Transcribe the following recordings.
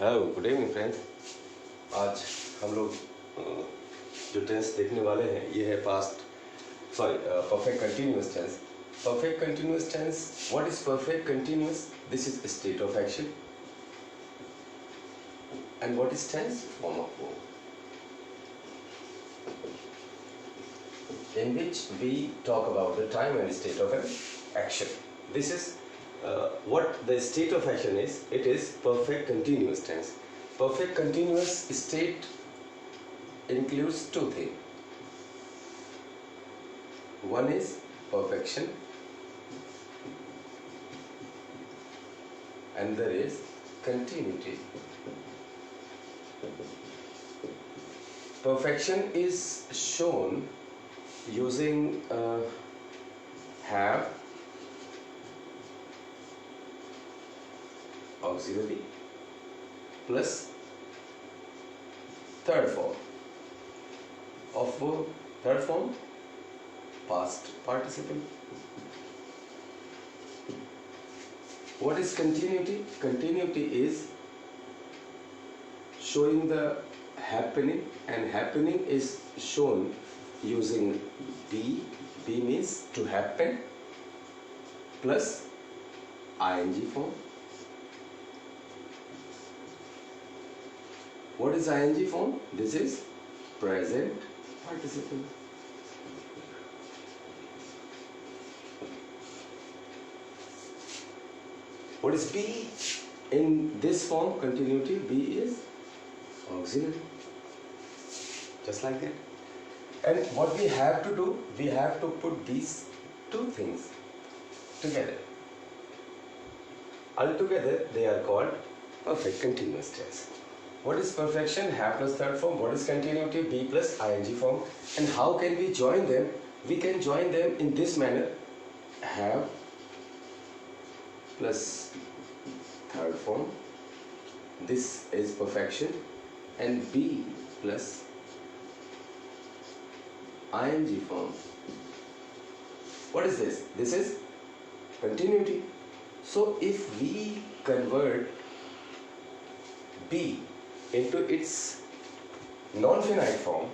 Hello good evening friends. आज हम लोग जो टेंस देखने वाले हैं ये है perfect continuous tense. Perfect continuous tense, what is perfect continuous? This is state of action. And what is tense? Form of verb in which we talk about the time and state of an action. This is what the state of action is. It is perfect continuous tense. Perfect continuous state includes two things. One is perfection and there is continuity. Perfection is shown using have, auxiliary plus third form of verb. Third form, past participle. What is continuity? Continuity is showing the happening, and happening is shown using be. Be means to happen plus ing form. What is ing form? This is present participle. What is be? In this form, continuity, be is auxiliary. Just like that. And what we have to do, we have to put these two things together. Altogether, they are called perfect continuous tense. What is perfection? Have plus third form. What is continuity? Be plus ing form. And how can we join them? We can join them in this manner. Have plus third form. This is perfection. And be plus ing form. What is this? This is continuity. So if we convert be into its non-finite form,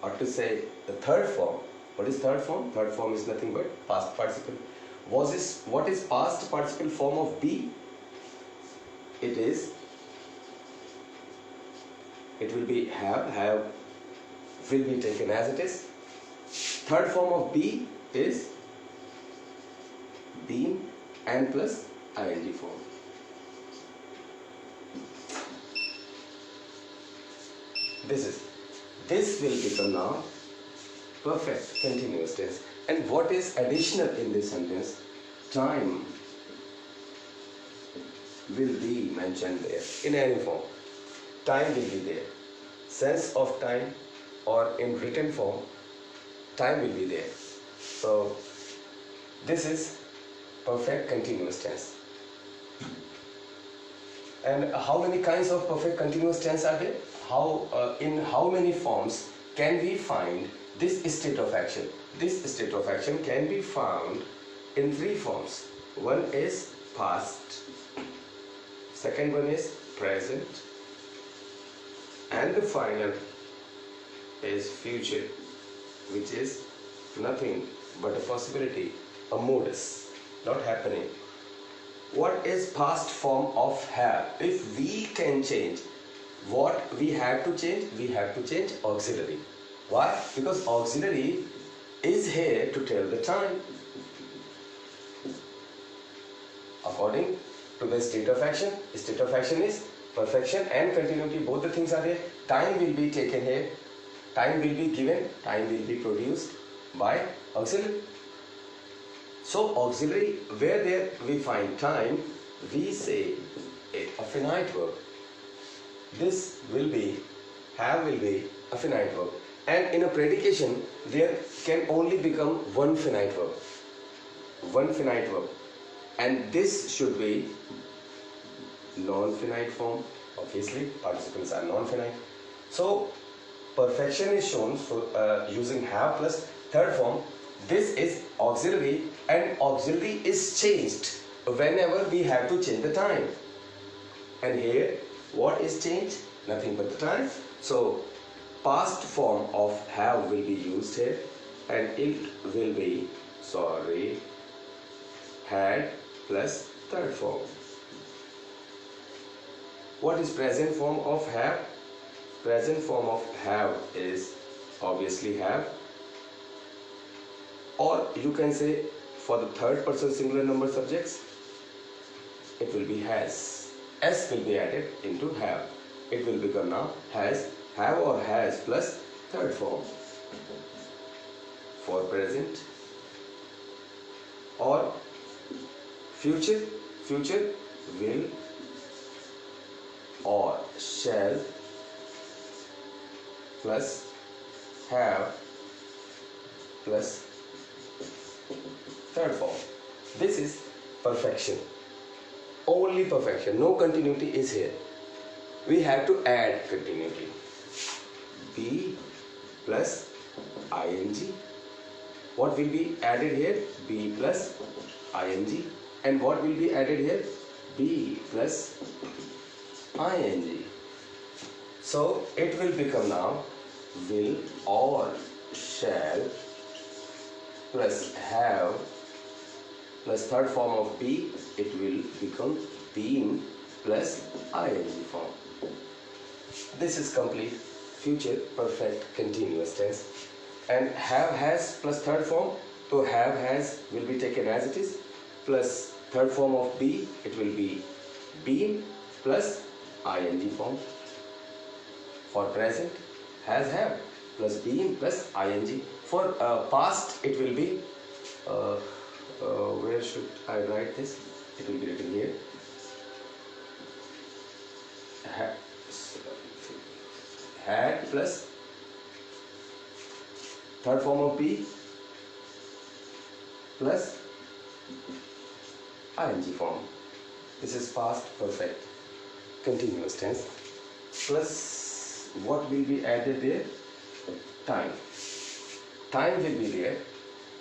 or to say the third form, what is third form? Third form is nothing but past participle. What is past participle form of be? It will be have will be taken as it is. Third form of be is been and plus ing form. This will become now perfect continuous tense. And what is additional in this sentence? Time will be mentioned there in any form. Time will be there. Sense of time, or in written form, time will be there. So this is perfect continuous tense. And how many kinds of perfect continuous tense are there? In how many forms can we find this state of action? This state of action can be found in three forms. One is past, second one is present, and the final is future, which is nothing but a possibility, a modus, not happening. What is past form of have? If we can change, what we have to change? We have to change auxiliary. Why? Because auxiliary is here to tell the time. According to the state of action is perfection and continuity, both the things are there. Time will be taken here, time will be given, time will be produced by auxiliary. So auxiliary, where there we find time, we say a finite verb. This will be, have will be a finite verb. And in a predication, there can only become one finite verb. And this should be non-finite form. Obviously, participles are non-finite. So perfection is shown using have plus third form. This is auxiliary, and auxiliary is changed whenever we have to change the time. And here What is change? Nothing but the time. So past form of have will be used here, and it will be, had plus third form. What is present form of have? Present form of have is obviously have, or you can say for the third person singular number subjects it will be has. S will be added into have. It will become now has, have or has plus third form. For present or future, future will or shall plus have plus third form. This is perfection. Only perfection. No continuity is here. We have to add continuity. Be plus ing. What will be added here? Be plus ing. And what will be added here? Be plus ing. So it will become now will or shall plus have plus third form of be. It will become been plus ing form. This is complete future perfect continuous tense. And have has plus third form, so have has will be taken as it is, plus third form of be, it will be been plus ing form. For present, has have plus been plus ing. For past, it will be where should I write this? It will be written here. Had plus third form of be plus ing form. This is past perfect continuous tense. Plus what will be added there? Time. Time will be there.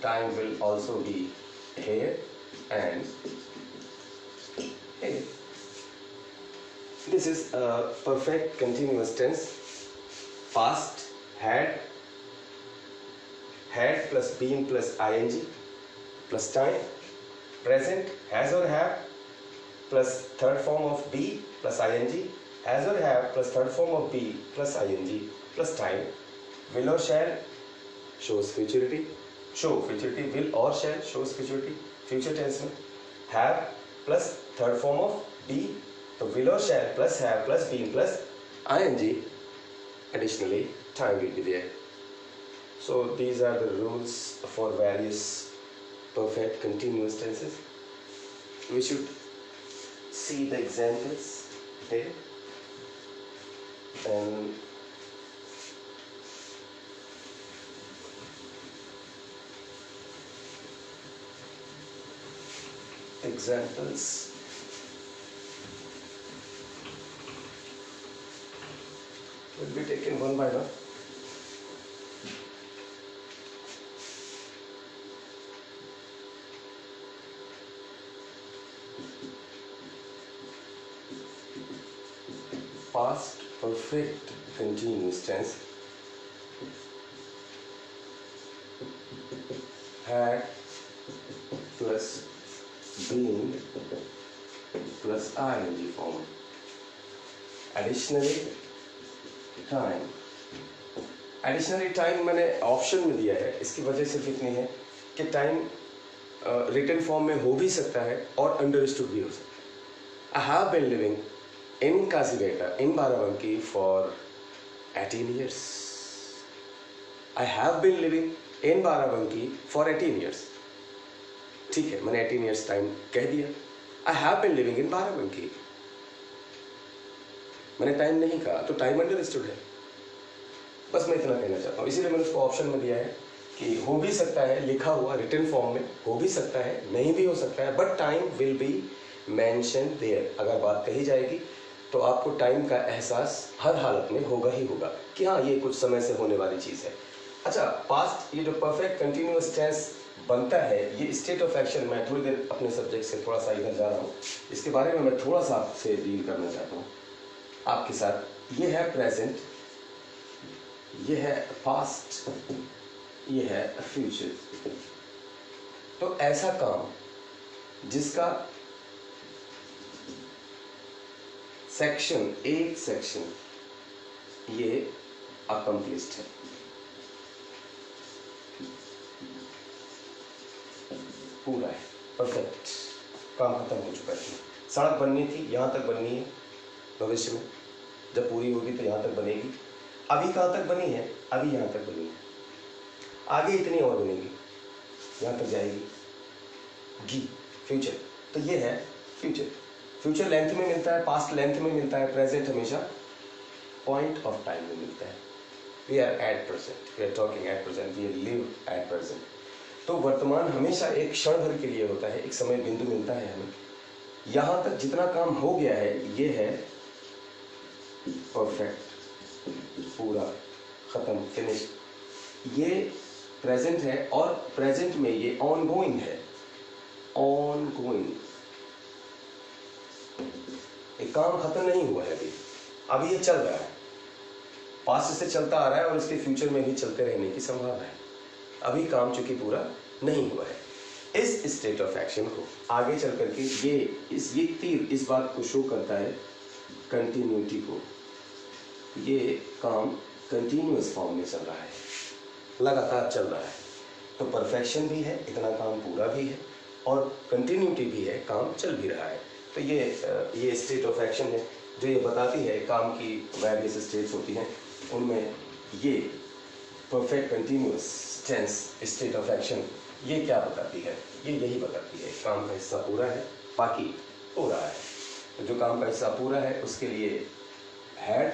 Time will also be here and here. This is a perfect continuous tense. Past, had plus been plus ing plus time. Present, has or have plus third form of be plus ing. Has or have plus third form of be plus ing plus time. Will or shall shows futurity. Show futurity. Will or shall shows futurity. Future tense में have plus third form of be. So will or shall plus have plus been plus ing. Additionally, time will be there. So these are the rules for various perfect continuous tenses. We should see the examples here. And examples will be taken one by one. Past perfect continuous tense. Had plus been plus ing form. Additionally, time. Additionally time मैंने option में दिया है, इसकी वजह सिर्फ इतनी है कि टाइम रिटन फॉर्म में हो भी सकता है और अंडरस्टूड भी हो सकता है. I have been living in Kajibeta in Barabanki for 18 years. I have been living in Barabanki for 18 years. ठीक है, मैंने 18 years टाइम कह दिया. I have been living in Barabanki, मैंने टाइम नहीं कहा तो टाइम अंडरस्टूड है. बस मैं इतना कहना चाहता हूँ, इसीलिए मैंने उसको ऑप्शन में दिया है कि हो भी सकता है लिखा हुआ रिटन फॉर्म में, हो भी सकता है नहीं भी हो सकता है, but time will be mention there. अगर बात कही जाएगी तो आपको टाइम का एहसास हर हालत में होगा ही होगा कि हाँ ये कुछ समय से होने वाली चीज़ है. अच्छा, पास्ट ये जो परफेक्ट कंटिन्यूअस टेंस बनता है, ये स्टेट ऑफ एक्शन, मैं थोड़ी देर अपने सब्जेक्ट से थोड़ा सा इधर जा रहा हूँ, इसके बारे में मैं थोड़ा सा आपसे डील करना चाहता हूँ. आपके साथ, ये है प्रेजेंट, ये है पास्ट, ये है फ्यूचर। तो ऐसा काम जिसका सेक्शन, एक सेक्शन ये अकम्प्लिश्ड है, पूरा है, परफेक्ट, काम खत्म हो चुका है। सड़क बननी थी, यहाँ तक बननी है, भविष्य में जब पूरी होगी तो यहाँ तक बनेगी। अभी कहाँ तक बनी है? अभी यहाँ तक बनी है, आगे इतनी और बनेगी, यहाँ तक जाएगी। फ्यूचर, तो ये है फ्यूचर। फ्यूचर लेंथ में मिलता है, पास्ट लेंथ में मिलता है, प्रेजेंट हमेशा पॉइंट ऑफ टाइम में मिलता है। We are at present, we are talking at present, we live at present. तो वर्तमान हमेशा एक क्षण भर के लिए होता है, एक समय बिंदु मिलता है हमें। यहाँ तक जितना काम हो गया है ये है परफेक्ट, पूरा, खत्म, फिनिश। ये प्रेजेंट है और प्रेजेंट में ये ऑनगोइंग है, ऑनगोइंग। एक काम खत्म नहीं हुआ है अभी ये चल रहा है, पास्ट से चलता आ रहा है और इसके फ्यूचर में भी चलते रहने की संभावना है। अभी काम चूंकि पूरा नहीं हुआ है। इस स्टेट ऑफ एक्शन को आगे चल करके ये तीर इस बात को शो करता है, कंटिन्यूटी को। ये काम कंटिन्यूअस फॉर्म में चल रहा है, लगातार चल रहा है। तो परफेक्शन भी है, इतना काम पूरा भी है, और कंटिन्यूटी भी है, काम चल भी रहा है। तो ये स्टेट ऑफ एक्शन है जो ये बताती है काम की वेरियस स्टेट्स होती हैं, उनमें ये perfect continuous tense state of action ये क्या बताती है? ये यही बताती है काम का हिस्सा पूरा है, बाकी हो रहा है। तो जो काम का हिस्सा पूरा है उसके लिए हैड,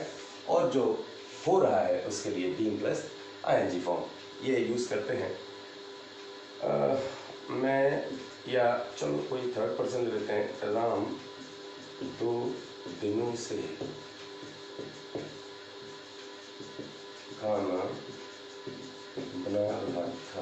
और जो हो रहा है उसके लिए बीइंग प्लस आईएनजी फॉर्म ये यूज़ करते हैं। मैं या चलो कोई थर्ड पर्सन ले लेते हैं। राम 2 दिनों से खाना बना रहा था।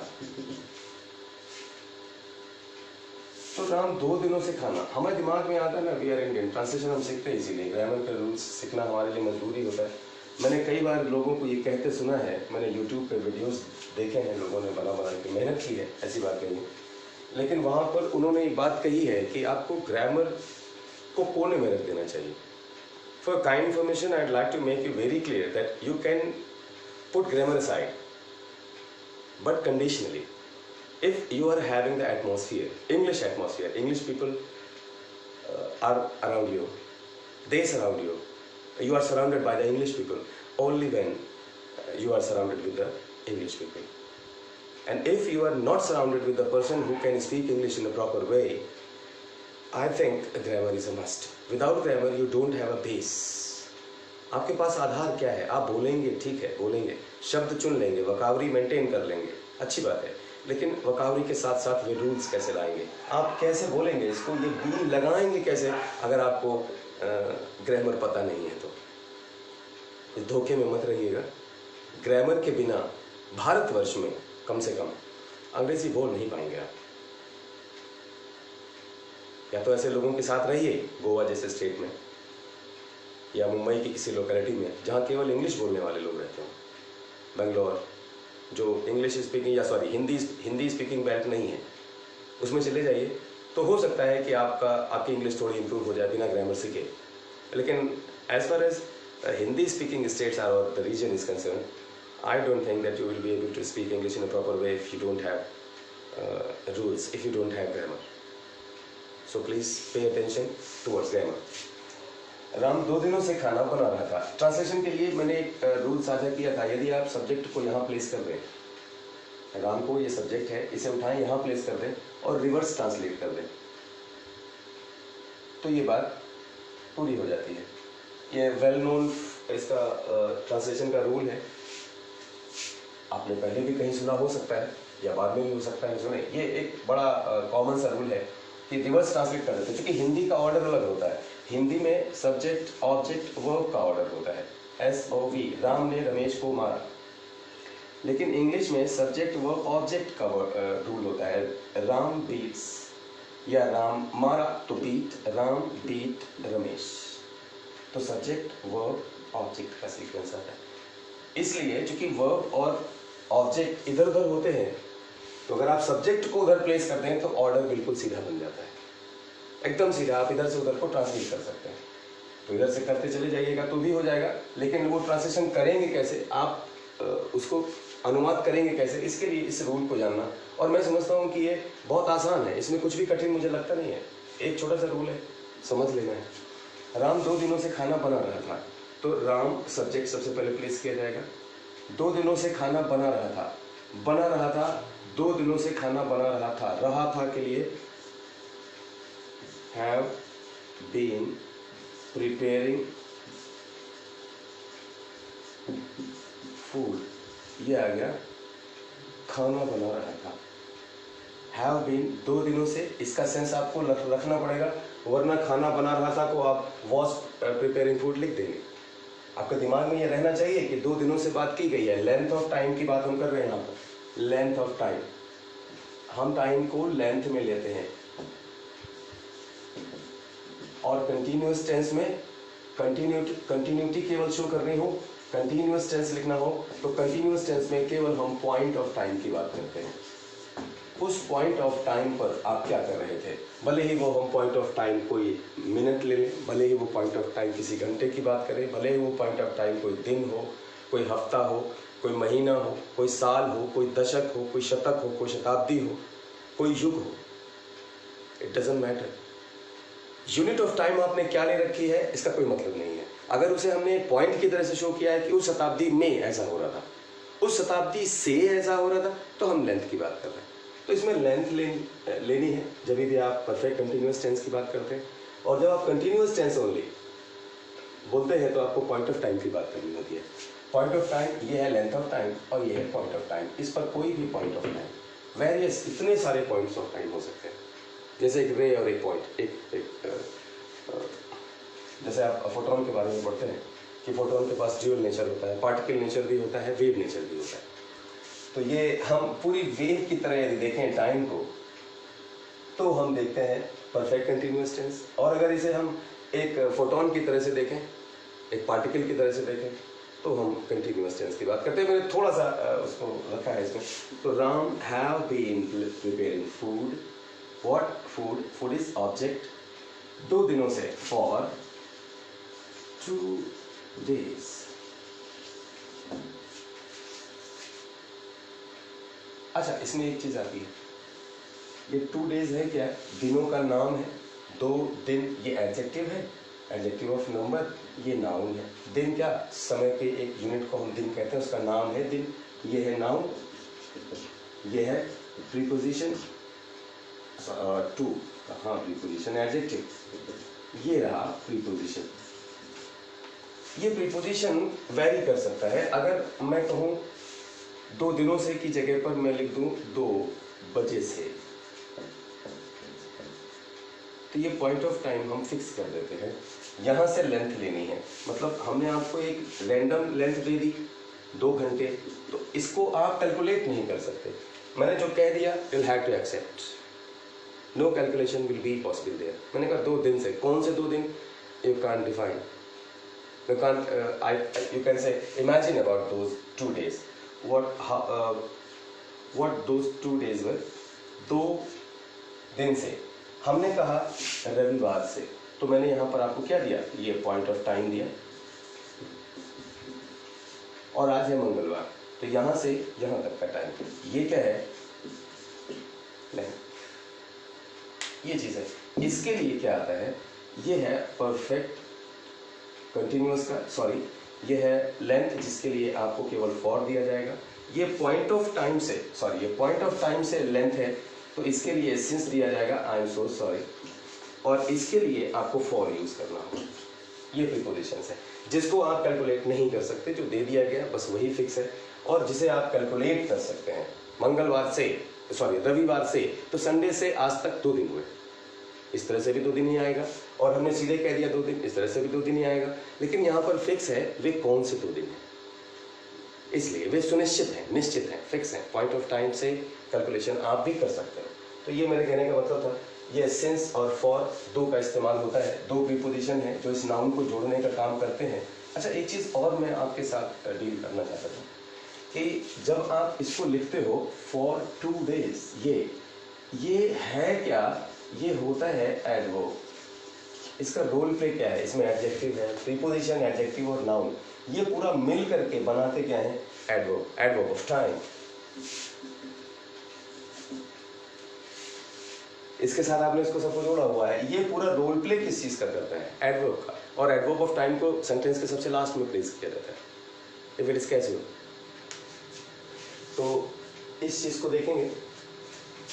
तो राम 2 दिनों से खाना, हमारे दिमाग में आता है ना, वी आर इंडियन, ट्रांसलेशन हम सीखते हैं इसीलिए, ग्रामर के रूल्स सीखना हमारे लिए मजबूरी होता है। मैंने कई बार लोगों को ये कहते सुना है, मैंने यूट्यूब पे वीडियोस देखे हैं, लोगों ने बना के मेहनत की है, ऐसी बात नहीं है, लेकिन वहाँ पर उन्होंने एक बात कही है कि आपको ग्रामर को कोने में रख देना चाहिए। For kind information I would like to make you very clear that you can put grammar aside, but conditionally. If you are having the atmosphere, English people are around you, they surround you, you are surrounded by the English people only when you are surrounded with the English people. And if you are not surrounded with the person who can speak English in a proper way, I think grammar is a must. Without grammar you don't have a base. आपके पास आधार क्या है? आप बोलेंगे, ठीक है, बोलेंगे, शब्द चुन लेंगे, वकावरी मेंटेन कर लेंगे, अच्छी बात है, लेकिन वकावरी के साथ साथ वे रूल्स कैसे लाएंगे? आप कैसे बोलेंगे इसको, ये बीन लगाएंगे कैसे अगर आपको ग्रामर पता नहीं है? तो इस धोखे में मत रहिएगा। ग्रामर के बिना भारतवर्ष में कम से कम अंग्रेजी बोल नहीं पाएंगे आप। या तो ऐसे लोगों के साथ रहिए गोवा जैसे स्टेट में, या मुंबई की किसी लोकेलिटी में जहाँ केवल इंग्लिश बोलने वाले लोग रहते हैं, बेंगलोर जो इंग्लिश स्पीकिंग या हिंदी स्पीकिंग बेल्ट नहीं है, उसमें चले जाइए, तो हो सकता है कि आपकी इंग्लिश थोड़ी इंप्रूव हो जाए बिना ग्रामर सीखे। लेकिन as far as Hindi speaking states are और the region is concern, I don't think that you will be able to speak English in a proper way if you don't have rules, if you don't have grammar. So please pay attention towards grammar. Ram 2 दिनों से खाना बना रहा था। Translation के लिए मैंने एक रूल साझा किया था, यदि आप सब्जेक्ट को यहाँ प्लेस कर दें, राम को ये सब्जेक्ट है, इसे उठाएं, यहाँ प्लेस कर दें और रिवर्स ट्रांसलेट कर दें, तो ये बात पूरी हो जाती है। ये वेल नोन इसका ट्रांसलेशन का रूल है, आपने पहले भी कहीं सुना हो सकता है या बाद में भी हो सकता है सुने। ये एक बड़ा कॉमन सा रूल है कि रिवर्स ट्रांसलेट कर देते हैं, क्योंकि हिंदी का ऑर्डर अलग होता है। हिंदी में सब्जेक्ट ऑब्जेक्ट वर्ब का ऑर्डर होता है, SOV, राम ने रमेश को मारा। लेकिन इंग्लिश में सब्जेक्ट वर्ब ऑब्जेक्ट का रूल होता है, राम बीट्स या राम मारा तो बीट, राम बीट रमेश। तो सब्जेक्ट वर्ब ऑब्जेक्ट का सीक्वेंस आता है। इसलिए चूंकि वर्ब और ऑब्जेक्ट इधर उधर होते हैं, तो अगर आप सब्जेक्ट को उधर प्लेस करते हैं तो ऑर्डर बिल्कुल सीधा बन जाता है, एकदम सीधा। आप इधर से उधर को ट्रांसलेट कर सकते हैं, तो इधर से करते चले जाइएगा तो भी हो जाएगा, लेकिन वो ट्रांसलेशन करेंगे कैसे, आप उसको अनुवाद करेंगे कैसे, इसके लिए इस रूल को जानना। और मैं समझता हूँ कि ये बहुत आसान है, इसमें कुछ भी कठिन मुझे लगता नहीं है। एक छोटा सा रूल है, समझ लेना है। राम 2 दिनों से खाना बना रहा था, तो राम सब्जेक्ट सबसे पहले प्लेस किया जाएगा। 2 दिनों से खाना बना रहा था, बना रहा था, 2 दिनों से खाना बना रहा था के लिए have been preparing food, ये आ गया खाना बना रहा था। have been 2 दिनों से, इसका सेंस आपको रखना पड़ेगा, वरना खाना बना रहा था को आप was preparing food लिख देंगे। आपके दिमाग में ये रहना चाहिए कि 2 दिनों से बात की गई है, लेंथ ऑफ टाइम की बात हम कर रहे हैं यहाँ पर। लेंथ ऑफ टाइम, हम टाइम को लेंथ में लेते हैं, और कंटिन्यूअस टेंस में कंटिन्यूटी केवल शो करनी हो, कंटिन्यूअस टेंस लिखना हो, तो कंटिन्यूअस टेंस में केवल हम पॉइंट ऑफ टाइम की बात करते हैं। उस पॉइंट ऑफ टाइम पर आप क्या कर रहे थे, भले ही वो हम पॉइंट ऑफ टाइम कोई मिनट ले लें, भले ही वो पॉइंट ऑफ टाइम किसी घंटे की बात करें, भले ही वो पॉइंट ऑफ टाइम कोई दिन हो, कोई हफ्ता हो, कोई महीना हो, कोई साल हो, कोई दशक हो, कोई शतक हो, कोई शताब्दी हो, कोई युग हो, it doesn't matter. Unit of time आपने क्या ले रखी है इसका कोई मतलब नहीं है। अगर उसे हमने पॉइंट की तरह से शो किया है कि उस शताब्दी में ऐसा हो रहा था, उस शताब्दी से ऐसा हो रहा था, तो हम लेंथ की बात कर रहे हैं। तो इसमें लेंथ लेनी है जब भी आप परफेक्ट कंटिन्यूअस टेंस की बात करते हैं। और जब आप कंटिन्यूअस टेंस ओनली बोलते हैं तो आपको पॉइंट ऑफ टाइम की बात करनी होती है। पॉइंट ऑफ टाइम ये है लेंथ ऑफ टाइम, और ये है पॉइंट ऑफ टाइम। इस पर कोई भी पॉइंट ऑफ टाइम, वेरियस इतने सारे पॉइंट्स ऑफ टाइम हो सकते हैं, जैसे एक रे और एक पॉइंट, जैसे आप फोटोन के बारे में पढ़ते हैं कि फोटोन के पास ड्यूअल नेचर होता है, पार्टिकल नेचर भी होता है, वेव नेचर भी होता है। तो ये हम पूरी वेव की तरह यदि देखें टाइम को, तो हम देखते हैं परफेक्ट कंटिन्यूअस टेंस। और अगर इसे हम एक फोटोन की तरह से देखें, एक पार्टिकल की तरह से देखें, तो हम कंटिन्यूअस टेंस की बात करते हैं। मैंने थोड़ा सा उसको रखा है इसमें। तो Ram have been preparing food, what food, food is object, 2 दिनों से, फॉर 2 days। अच्छा, इसमें एक चीज आती है, ये 2 days है क्या, दिनों का नाम है। 2 दिन ये एडजेक्टिव है, एडजेक्टिव ऑफ नंबर, ये नाउन है। दिन क्या, समय के एक यूनिट को हम दिन कहते हैं, उसका नाम है दिन, ये है नाउन, ये है प्रीपोजिशन टू, हाँ प्रीपोजिशन एडजेक्टिव, ये रहा प्रीपोजिशन। ये प्रीपोजिशन वेरी कर सकता है। अगर मैं कहूँ 2 दिनों से की जगह पर मैं लिख दूं 2 बजे से, तो ये पॉइंट ऑफ टाइम हम फिक्स कर देते हैं। यहाँ से लेंथ लेनी है, मतलब हमने आपको एक रैंडम लेंथ दे दी 2 घंटे, तो इसको आप कैलकुलेट नहीं कर सकते। मैंने जो कह दिया you'll have to accept, no calculation will be possible there। मैंने कहा 2 दिन से, कौन से 2 दिन, you can't define, you can't you can say imagine about those 2 days, what those 2 days were। 2 दिन से, हमने कहा रविवार से, तो मैंने यहाँ पर आपको क्या दिया, ये पॉइंट ऑफ टाइम दिया, और आज है मंगलवार, तो यहाँ से यहाँ तक का टाइम, ये क्या है, ये चीज है। इसके लिए क्या आता है, ये है परफेक्ट कंटिन्यूअस का, सॉरी ये है लेंथ, जिसके लिए आपको केवल फॉर दिया जाएगा। ये पॉइंट ऑफ टाइम से, सॉरी ये पॉइंट ऑफ टाइम से लेंथ है, तो इसके लिए सिंस दिया जाएगा, आई एम सो सॉरी, और इसके लिए आपको फॉर यूज करना होगा। ये प्रीपोजिशंस है जिसको आप कैलकुलेट नहीं कर सकते, जो दे दिया गया बस वही फिक्स है। और जिसे आप कैलकुलेट कर सकते हैं, मंगलवार से, सॉरी रविवार से, तो संडे से आज तक 2 दिन हुए, इस तरह से भी 2 दिन ही आएगा, और हमने सीधे कह दिया 2 दिन, इस तरह से भी 2 दिन ही आएगा। लेकिन यहाँ पर फिक्स है वे कौन से 2 दिन है, इसलिए वे सुनिश्चित हैं, निश्चित हैं, फिक्स हैं। पॉइंट ऑफ टाइम से कैलकुलेशन आप भी कर सकते हो, तो ये मेरे कहने का मतलब था, ये सिंस और फॉर दो का इस्तेमाल होता है, दो प्रीपोजिशन है जो इस नाउन को जोड़ने का काम करते हैं। अच्छा, एक चीज़ और मैं आपके साथ डील करना चाहता था कि जब आप इसको लिखते हो फॉर 2 days, ये है क्या? ये होता है एडवर्ब। इसका रोल प्ले क्या है? इसमें एडजेक्टिव है, प्रीपोजिशन, एडजेक्टिव और नाउन, ये पूरा मिल करके बनाते क्या है? Adverb, adverb of time. इसके साथ आपने इसको सबको जोड़ा हुआ है, ये पूरा रोल प्ले किस चीज का करता है? एडवर्ब का। और एडवर्ब ऑफ टाइम को सेंटेंस के सबसे लास्ट में प्लेस किया जाता है इफ इट इज कैजुअल। तो इस चीज को देखेंगे,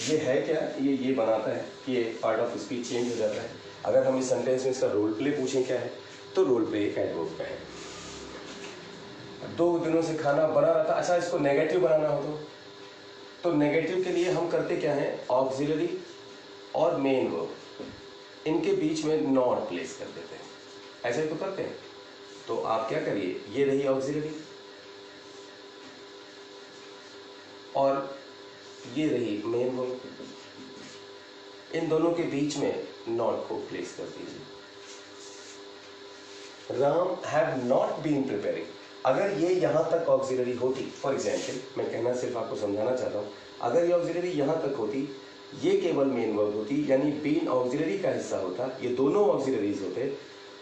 ये है क्या? ये बनाता है, ये पार्ट ऑफ स्पीच चेंज हो जाता है। अगर हम इस सेंटेंस में इसका रोल प्ले पूछें क्या है, तो रोल प्ले एक एडवर्ब का है। 2 दिनों से खाना बना रहा था। अच्छा, इसको नेगेटिव बनाना हो तो नेगेटिव के लिए हम करते क्या है? ऑक्सिलरी और मेन वर्ब, इनके बीच में नॉट प्लेस कर देते हैं, ऐसे तो करते हैं। तो आप क्या करिए, ये रही ऑक्सिलरी और ये रही मेन वर्ब, इन दोनों के बीच में नॉट को प्लेस कर दीजिए। Ram have not been preparing, अगर ये यहां तक ऑक्सिलरी होती, फॉर एग्जाम्पल, मैं कहना सिर्फ आपको समझाना चाहता हूं, अगर ये ऑक्सिलरी यहां तक होती, ये केवल मेन वर्ब होती, यानी बीन ऑक्सिलरी का हिस्सा होता, ये दोनों ऑक्सिलरीज होते,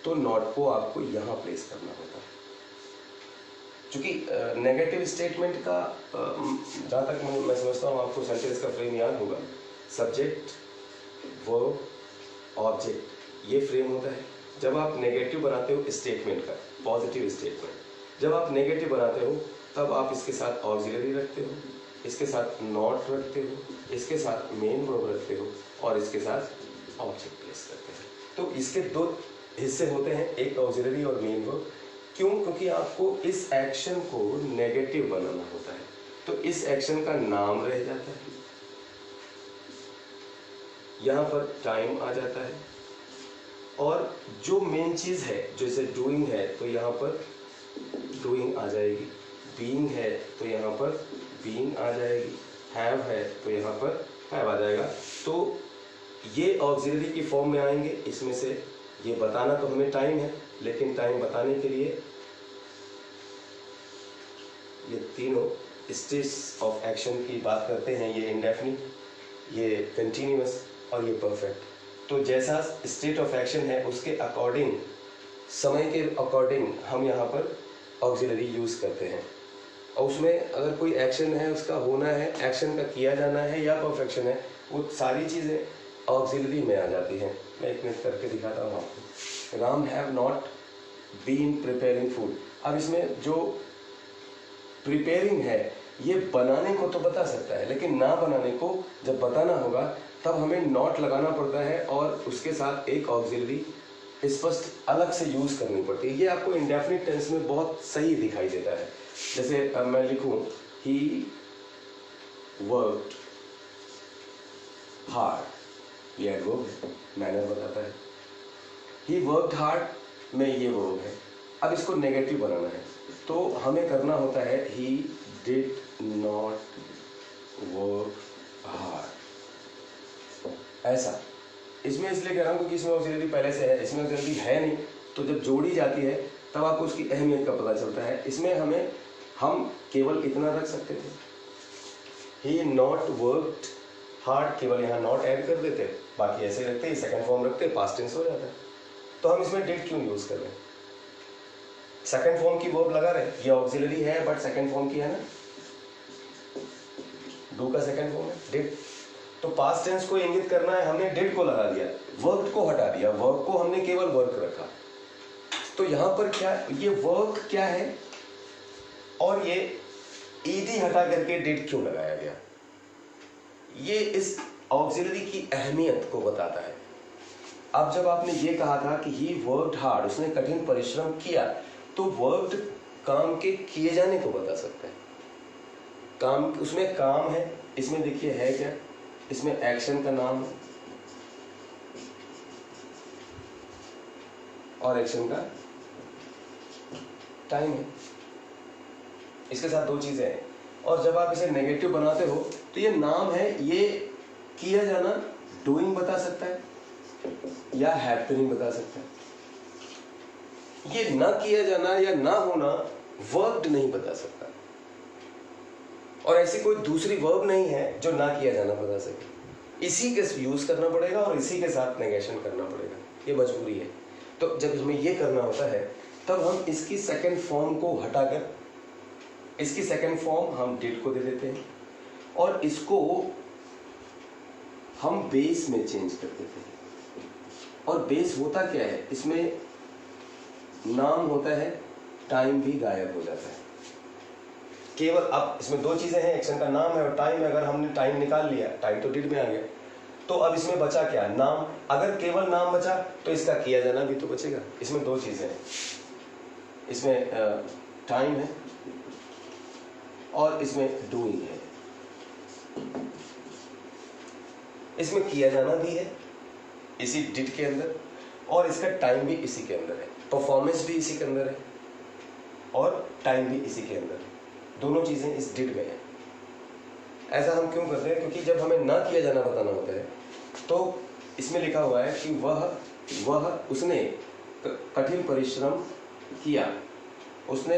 तो नॉट को आपको यहां प्लेस करना होता। क्योंकि नेगेटिव स्टेटमेंट का जहां तक मैं समझता हूं, आपको सेंटेंस का फ्रेम याद होगा, सब्जेक्ट, वर्ब, ऑब्जेक्ट, ये फ्रेम होता है। जब आप नेगेटिव बनाते हो स्टेटमेंट का, पॉजिटिव स्टेटमेंट, जब आप नेगेटिव बनाते हो तब आप इसके साथ ऑक्सिलरी रखते हो, इसके साथ नॉट रखते हो, इसके साथ मेन वर्ब रखते हो और इसके साथ ऑब्जेक्ट प्लेस करते हो। तो इसके 2 हिस्से होते हैं, एक ऑक्सिलरी और मेन वर्ब। क्यों? क्योंकि आपको इस एक्शन को नेगेटिव बनाना होता है, तो इस एक्शन का नाम रह जाता है, यहां पर टाइम आ जाता है, और जो मेन चीज है, जैसे डूइंग है तो यहां पर डूइंग आ जाएगी, बीइंग है तो यहाँ पर बीइंग आ जाएगी, हैव है तो यहाँ पर हैव आ जाएगा। तो ये ऑक्सिलरी की फॉर्म में आएंगे। इसमें से ये बताना तो हमें टाइम है, लेकिन टाइम बताने के लिए ये तीनों स्टेट्स ऑफ एक्शन की बात करते हैं, ये इंडेफिनिट, ये कंटिन्यूअस और ये परफेक्ट। तो जैसा स्टेट ऑफ एक्शन है उसके अकॉर्डिंग, समय के अकॉर्डिंग हम यहाँ पर ऑक्सिलरी यूज करते हैं, और उसमें अगर कोई एक्शन है, उसका होना है, एक्शन का किया जाना है या परफेक्शन है, वो सारी चीज़ें ऑक्सिलरी में आ जाती हैं। मैं एक मिनट करके दिखाता हूँ आपको। Ram have not been preparing food. अब इसमें जो प्रिपेयरिंग है, ये बनाने को तो बता सकता है, लेकिन ना बनाने को जब बताना होगा तब हमें नॉट लगाना पड़ता है और उसके साथ एक ऑक्सिलरी स्पष्ट अलग से यूज करनी पड़ती है। ये आपको इंडेफिनिट टेंस में बहुत सही दिखाई देता है। जैसे मैं लिखूं, ही वर्कड हार्ड, ये एडवर्ब है, मैनर बताता है। ही वर्कड हार्ड में ये वर्ब है। अब इसको नेगेटिव बनाना है तो हमें करना होता है he did not work hard, ऐसा। इसमें इसलिए कह रहा हूँ क्योंकि इसमें ऑक्सिलरी पहले से है, इसमें ऑक्सिलरी है नहीं, तो जब जोड़ी जाती है तब आपको उसकी अहमियत का पता चलता है। इसमें हम केवल इतना रख सकते थे, ही नॉट वर्कड हार्ड, केवल यहाँ नॉट ऐड कर देते, बाकी ऐसे रखते, सेकंड फॉर्म रखते, पास्ट टेंस हो जाता है। तो हम इसमें डिड क्यों यूज कर रहे हैं? सेकंड फॉर्म की वर्ब लगा रहे, ये ऑक्सिलरी है बट सेकंड फॉर्म की है ना, डू का सेकंड फॉर्म है डिड, तो पास्ट टेंस को इंगित करना है, हमने डिड को लगा दिया, वर्क को हटा दिया, वर्क को हमने केवल वर्क रखा। तो यहां पर क्या, ये वर्क क्या है और ये ईडी हटा करके डिड क्यों लगाया गया, ये इस ऑक्सिलरी की अहमियत को बताता है। अब जब आपने ये कहा था कि ही वर्कड हार्ड, उसने कठिन परिश्रम किया, तो वर्कड काम के किए जाने को बता सकता है। काम, उसमें काम है, इसमें देखिए है क्या, इसमें एक्शन का नाम है और एक्शन का टाइम है, इसके साथ 2 चीजें हैं। और जब आप इसे नेगेटिव बनाते हो तो ये नाम है, ये किया जाना डूइंग बता सकता है या हैपनिंग बता सकता है। ये ना किया जाना या ना होना वर्ब नहीं बता सकता, और ऐसी कोई दूसरी वर्ब नहीं है जो ना किया जाना बता सके। इसी के यूज करना पड़ेगा और इसी के साथ नेगेशन करना पड़ेगा, ये मजबूरी है। तो जब हमें ये करना होता है तब हम इसकी सेकंड फॉर्म को हटाकर इसकी सेकंड फॉर्म हम डिड को दे देते हैं और इसको हम बेस में चेंज कर देते हैं। और बेस होता क्या है, इसमें नाम होता है, टाइम भी गायब हो जाता है। केवल अब इसमें दो चीजें हैं, एक्शन का नाम है और टाइम है। अगर हमने टाइम निकाल लिया, टाइम तो डिड में आ गया, तो अब इसमें बचा क्या, नाम। अगर केवल नाम बचा तो इसका किया जाना भी तो बचेगा। इसमें दो चीजें हैं, इसमें टाइम है और इसमें डूइंग है। इसमें किया जाना भी है इसी डिड के अंदर और इसका टाइम भी इसी के अंदर है, परफॉर्मेंस भी इसी के अंदर है और टाइम भी इसी के अंदर है। दोनों चीजें इस डिड में है। ऐसा हम क्यों करते हैं, क्योंकि जब हमें ना किया जाना बताना होता है तो इसमें लिखा हुआ है कि वह उसने कठिन परिश्रम किया, उसने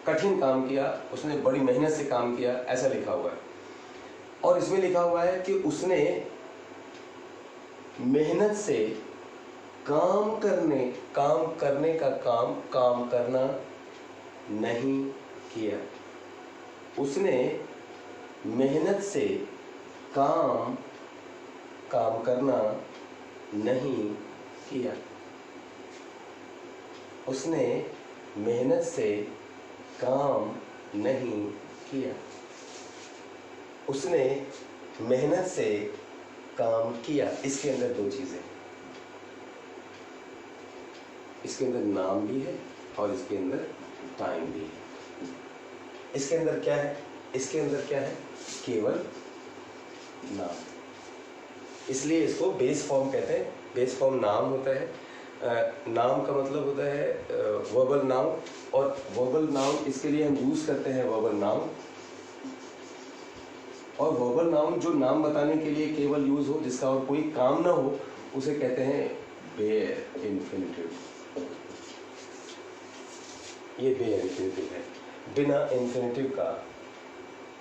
कठिन काम किया, उसने बड़ी मेहनत से काम किया, ऐसा लिखा हुआ है। और इसमें लिखा हुआ है कि उसने मेहनत से काम करने का काम करना नहीं किया। उसने मेहनत से काम करना नहीं किया। उसने मेहनत से काम नहीं किया। उसने मेहनत से काम किया। इसके अंदर दो चीजें, इसके अंदर नाम भी है और इसके अंदर टाइम भी है। इसके अंदर क्या है, इसके अंदर क्या है, केवल नाम। इसलिए इसको बेस फॉर्म कहते हैं। बेस फॉर्म नाम होता है, नाम का मतलब होता है वर्बल नाउन, और वर्बल नाउन इसके लिए हम यूज करते हैं वर्बल नाउन। और वर्बल नाउन जो नाम बताने के लिए केवल यूज हो, जिसका और कोई काम ना हो, उसे कहते हैं बेयर इन्फिनिटिव। ये बेयर इन्फिनिटिव है, बिना इन्फिनिटिव का,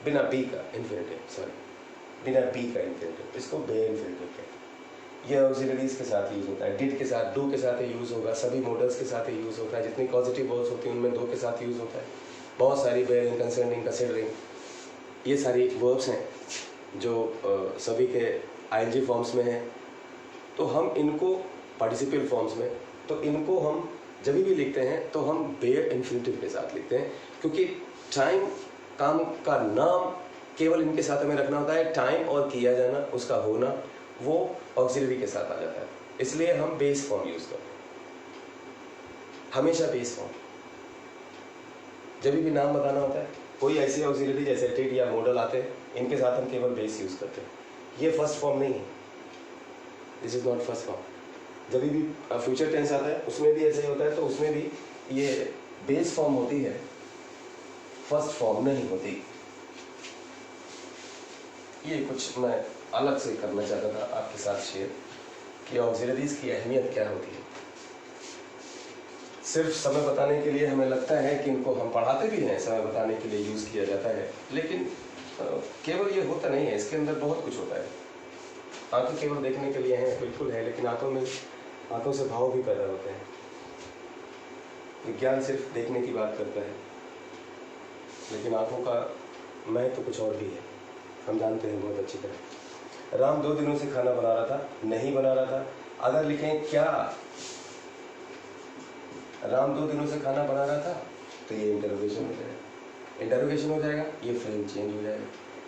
बिना बी का इन्फिनिटिव, सॉरी, बिना बी का इन्फिनिटिव, इसको बेयर इन्फिनिटिव कहते हैं। ये ऑक्सिलरीज के साथ यूज होता है, डिड के साथ, डू के साथ यूज होगा, सभी मॉडल्स के साथ यूज होता है। जितनी पॉजिटिव वर्ड्स होती हैं उनमें दो के साथ यूज होता है। बहुत सारी बेयरिंग, कंसर्निंग, कंसिडरिंग, ये सारी वर्ब्स हैं जो सभी के आईएनजी फॉर्म्स में हैं। तो हम इनको पार्टिसिपल फॉर्म्स में, तो इनको हम जब भी लिखते हैं तो हम बेयर इन्फिनिटिव के साथ लिखते हैं, क्योंकि टाइम, काम का नाम केवल इनके साथ हमें रखना होता है। टाइम और किया जाना, उसका होना, वो ऑक्सिलरी के साथ आ जाता है। इसलिए हम बेस फॉर्म यूज करते हैं, हमेशा बेस फॉर्म। जब भी नाम बताना होता है, कोई ऐसी ऑक्सिलरी जैसे डिड या मॉडल आते हैं, इनके साथ हम केवल बेस यूज करते हैं। ये फर्स्ट फॉर्म नहीं है, this is not first form. जब भी फ्यूचर टेंस आता है उसमें भी ऐसा ही होता है, तो उसमें भी ये बेस फॉर्म होती है, फर्स्ट फॉर्म नहीं होती। ये कुछ मैं अलग से करना चाहता था आपके साथ शेयर कि ऑक्सिलरीज की अहमियत क्या होती है। सिर्फ समय बताने के लिए हमें लगता है कि इनको हम पढ़ाते भी हैं, समय बताने के लिए यूज़ किया जाता है, लेकिन केवल ये होता नहीं है, इसके अंदर बहुत कुछ होता है। आंखें केवल देखने के लिए हैं, बिल्कुल है, लेकिन आंखों से भाव भी पैदा होते हैं। विज्ञान सिर्फ देखने की बात करता है, लेकिन आंखों का महत्व तो कुछ और भी है, हम जानते हैं बहुत अच्छी तरह। राम 2 दिनों से खाना बना रहा था, नहीं बना रहा था। अगर लिखें क्या राम 2 दिनों से खाना बना रहा था, तो ये इंटरोगेशन हो जाएगा। इंटरोगेशन हो जाएगा, ये फ्रेम चेंज हो जाएगा,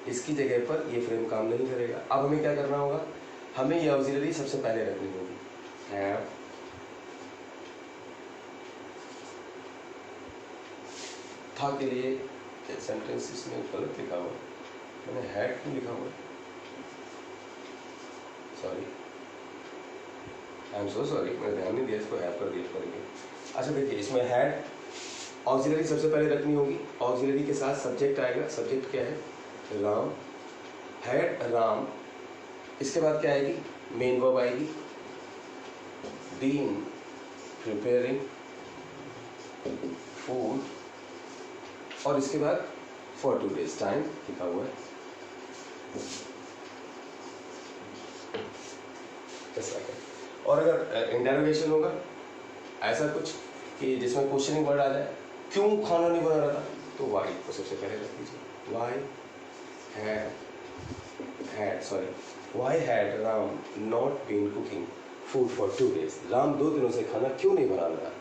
इसकी जगह पर ये फ्रेम काम नहीं करेगा। अब हमें क्या करना होगा, हमें ये ऑक्सिलरी सबसे पहले रखनी होगी। था के लिए सेंटेंस इसमें गलत लिखा हुआ, मैंने हैड क्यों लिखा हुआ, sorry, I am so sorry, मैंने ध्यान नहीं दिया, इसको हैड कर दिया करेंगे। अच्छा देखिए, इसमें हैड ऑक्सिलरी सबसे पहले रखनी होगी, ऑक्सिलरी के साथ सब्जेक्ट आएगा। सब्जेक्ट क्या है, राम, हैड राम इसके बाद क्या आएगी, मेन वर्ब आएगी, बीन प्रिपेयरिंग फूड, और इसके बाद फॉर 2 days टाइम लिखा हुआ है। और अगर इंटरोगेशन होगा ऐसा कुछ कि जिसमें क्वेश्चनिंग वर्ड आ जाए, क्यों खाना नहीं बना रहा था, तो वाई को सबसे पहले रख दीजिए। Why had Ram not been cooking food for 2 days। Ram 2 दिनों से खाना क्यों नहीं बना रहा।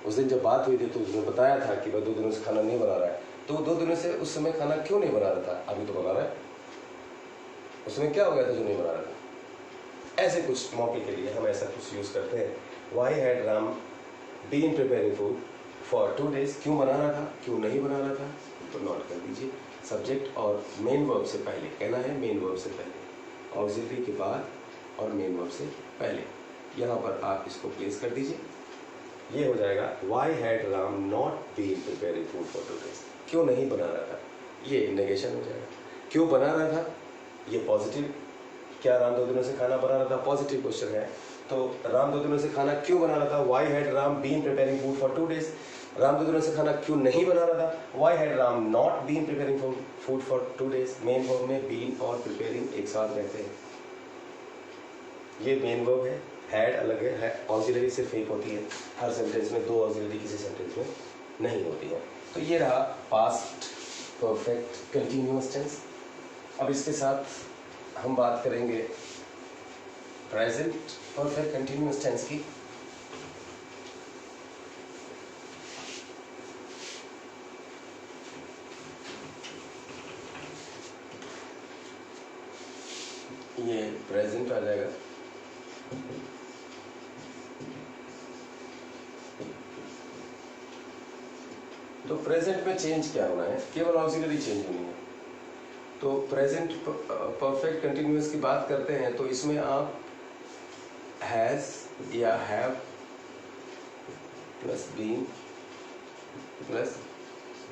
उस दिन जब बात हुई थी तो उसने बताया था कि वह 2 दिनों से खाना नहीं बना रहा है, तो 2 दिनों से उस समय खाना क्यों नहीं बना रहा था, अभी तो बना रहा है, उस समय क्या हो गया था जो नहीं बना रहा था। ऐसे कुछ मौके के लिए हम ऐसा कुछ यूज़ करते हैं। Why had Ram been preparing food for 2 days, क्यों बना रहा था, क्यों नहीं बना रहा था, तो नोट कर दीजिए। सब्जेक्ट और मेन वर्ब से पहले कहना है, मेन वर्ब से पहले, ऑक्सिलरी के बाद और मेन वर्ब से पहले, यहाँ पर आप इसको प्लेस कर दीजिए। ये हो जाएगा why had Ram not been preparing food for 2 days, क्यों नहीं बना रहा था, ये नेगेशन हो जाएगा। क्यों बना रहा था, ये पॉजिटिव, क्या राम 2 दिनों से खाना बना रहा था, पॉजिटिव क्वेश्चन है, तो राम 2 दिनों से खाना क्यों बना रहा था, why had Ram been preparing food for 2 days। Ram 2 दिनों से खाना क्यों नहीं बना रहा था, why had Ram not been preparing food for 2 days। Main verb में बीन और प्रिपेयरिंग एक साथ रहते हैं, ये मेन वर्ब है, हैड अलग है, ऑक्सिलरी सिर्फ एक होती है हर सेंटेंस में, 2 ऑक्सिलरी किसी सेंटेंस में नहीं होती है। तो ये रहा पास्ट परफेक्ट कंटिन्यूअस टेंस। अब इसके साथ हम बात करेंगे प्रेजेंट परफेक्ट कंटिन्यूअस टेंस की। ये प्रेजेंट आ जाएगा, तो प्रेजेंट में चेंज क्या होना है, केवल ऑक्सिलरी चेंज होनी है। तो प्रेजेंट परफेक्ट कंटिन्यूअस की बात करते हैं तो इसमें आप हैज या have plus been plus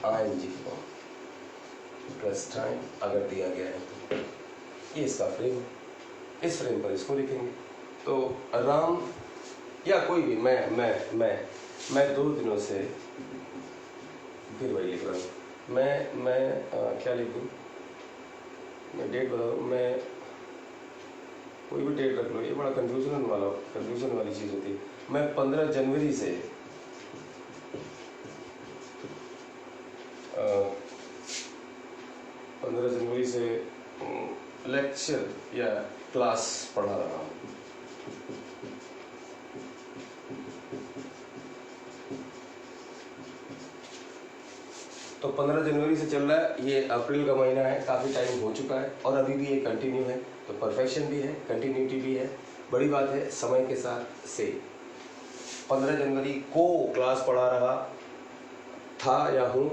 ING form plus time अगर दिया गया है तो ये इसका फ्रेम है, इस फ्रेम पर इसको लिखेंगे। तो राम या कोई भी, मैं 2 दिनों से, फिर वही लिख रहा हूँ, मैं क्या लिखूँ, मैं डेट बता दूँ, मैं कोई भी डेट रख लो, ये बड़ा कंफ्यूजन वाली चीज़ होती है। मैं 15 जनवरी से 15 जनवरी से लेक्चर या क्लास पढ़ा रहा हूँ। तो 15 जनवरी से चल रहा है, ये अप्रैल का महीना है, काफ़ी टाइम हो चुका है और अभी भी ये कंटिन्यू है, तो परफेक्शन भी है, कंटिन्यूटी भी है। बड़ी बात है समय के साथ से, 15 जनवरी को क्लास पढ़ा रहा था या हूँ,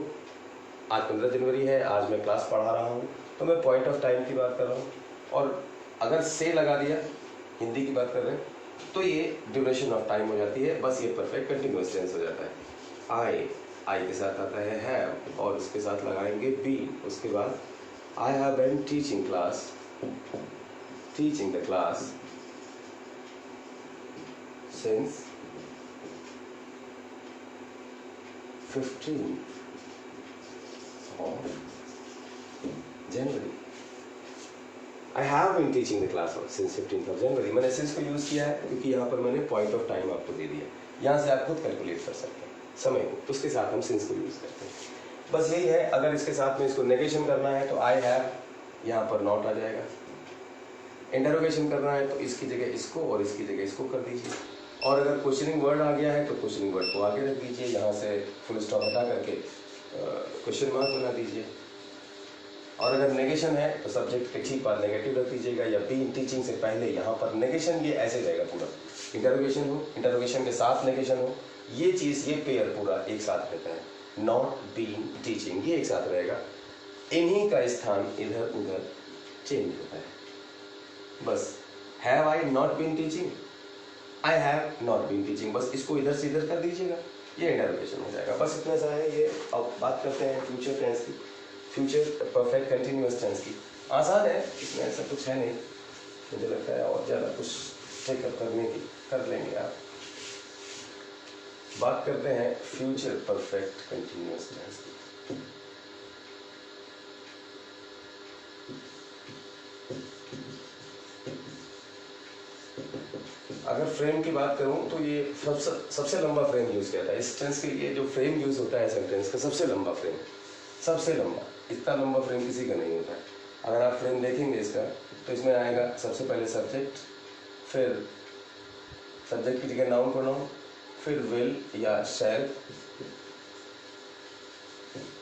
आज 15 जनवरी है, आज मैं क्लास पढ़ा रहा हूँ, तो मैं पॉइंट ऑफ टाइम की बात कर रहा हूँ। और अगर से लगा दिया, हिंदी की बात कर रहे हैं, तो ये ड्यूरेशन ऑफ टाइम हो जाती है, बस ये परफेक्ट कंटिन्यूअस टेंस हो जाता है। आई के साथ आता है हैव और उसके साथ लगाएंगे बीन, उसके बाद I have been teaching the class since 15 of January। I have been teaching the class since 15th of January। मैंने since को यूज़ किया है क्योंकि यहाँ पर मैंने पॉइंट ऑफ टाइम आपको दे दिया, यहाँ से आप खुद कैलकुलेट कर सकते हैं समय को, उसके साथ हम since को यूज़ करते हैं। बस यही है, अगर इसके साथ में इसको नेगेशन करना है तो I have यहाँ पर नॉट आ जाएगा, इंटरोगेशन करना है तो इसकी जगह इसको और इसकी जगह इसको कर दीजिए, और अगर क्वेश्चनिंग वर्ड आ गया है तो क्वेश्चनिंग वर्ड को आगे रख दीजिए, यहाँ से फुल स्टॉप हटा करके क्वेश्चन मार्क बना दीजिए। और अगर नेगेशन है तो सब्जेक्ट के ठीक बाद नेगेटिव रख दीजिएगा, या बीन टीचिंग से पहले यहाँ पर नेगेशन, ये ऐसे रहेगा पूरा, इंटरोगेशन हो, इंटरोगेशन के साथ नेगेशन हो, ये चीज़, ये पेयर पूरा एक साथ रहता है। नॉट बीन टीचिंग ये एक साथ रहेगा, इन्हीं का स्थान इधर उधर चेंज होता है। बस have I not been teaching, I have not been teaching, बस इसको इधर से इधर कर दीजिएगा, ये इंटरोगेशन हो जाएगा। बस इतना सा है ये। अब बात करते हैं फ्यूचर टेंस की, फ्यूचर परफेक्ट कंटिन्यूअस टेंस की। आसान है, इसमें ऐसा कुछ है नहीं। मुझे लगता है और ज़्यादा कुछ टेकअप करने की कर लेंगे आप। बात करते हैं फ्यूचर परफेक्ट कंटिन्यूअस टेंस की। अगर फ्रेम की बात करूं तो ये सबसे लंबा फ्रेम यूज किया था इस टेंस के लिए। जो फ्रेम यूज होता है सेंटेंस का सबसे लंबा फ्रेम, सबसे लंबा, इतना लंबा फ्रेम किसी का नहीं होता है। अगर आप फ्रेम देखेंगे इसका तो इसमें आएगा सबसे पहले सब्जेक्ट, फिर सब्जेक्ट की जगह नाउन प्रोनाउन, फिर विल या शैल,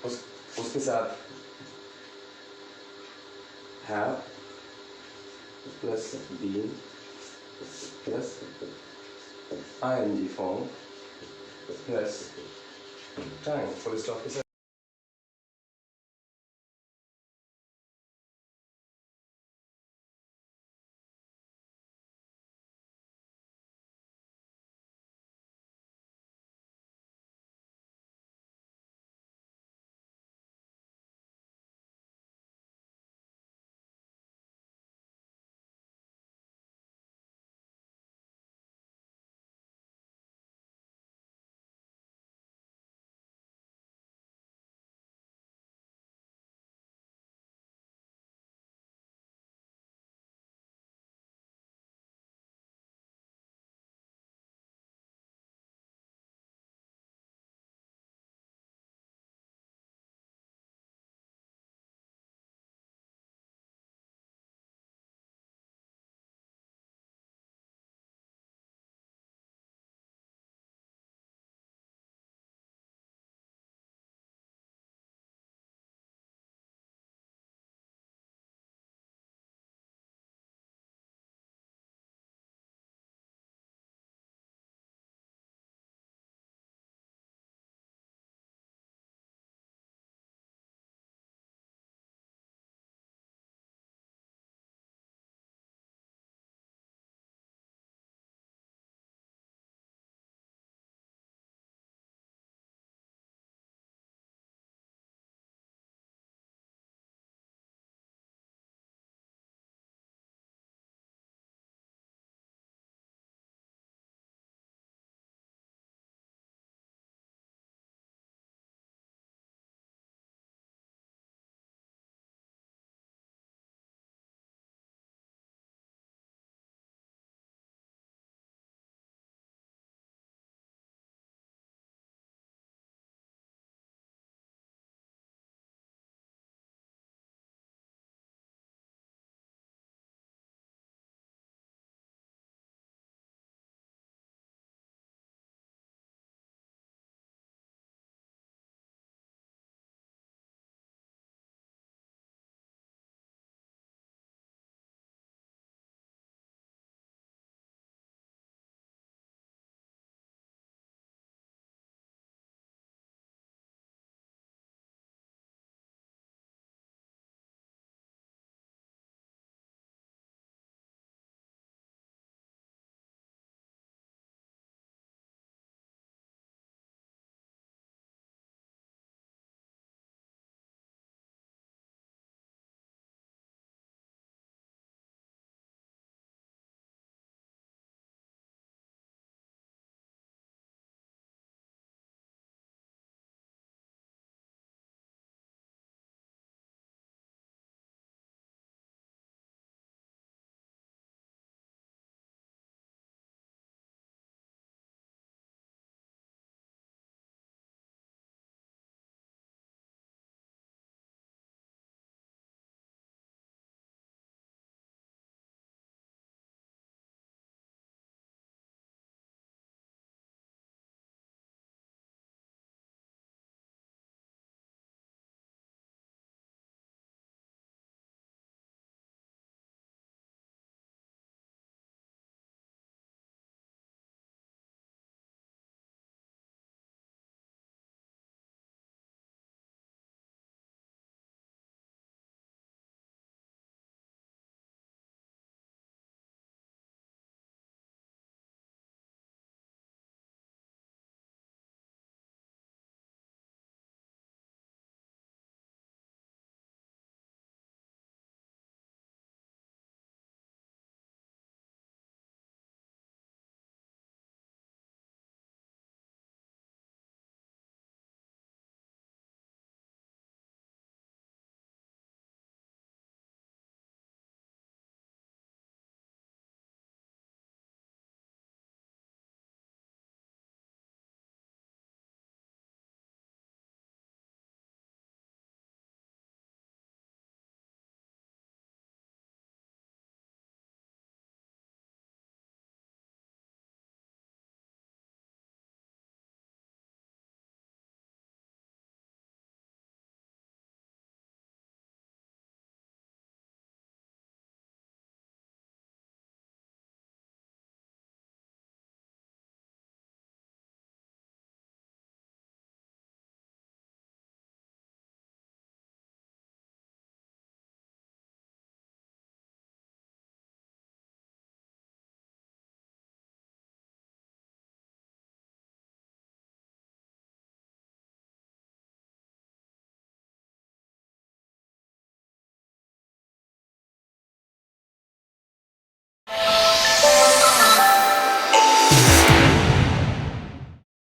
उसके साथ have plus been plus ing form plus time, full stop के साथ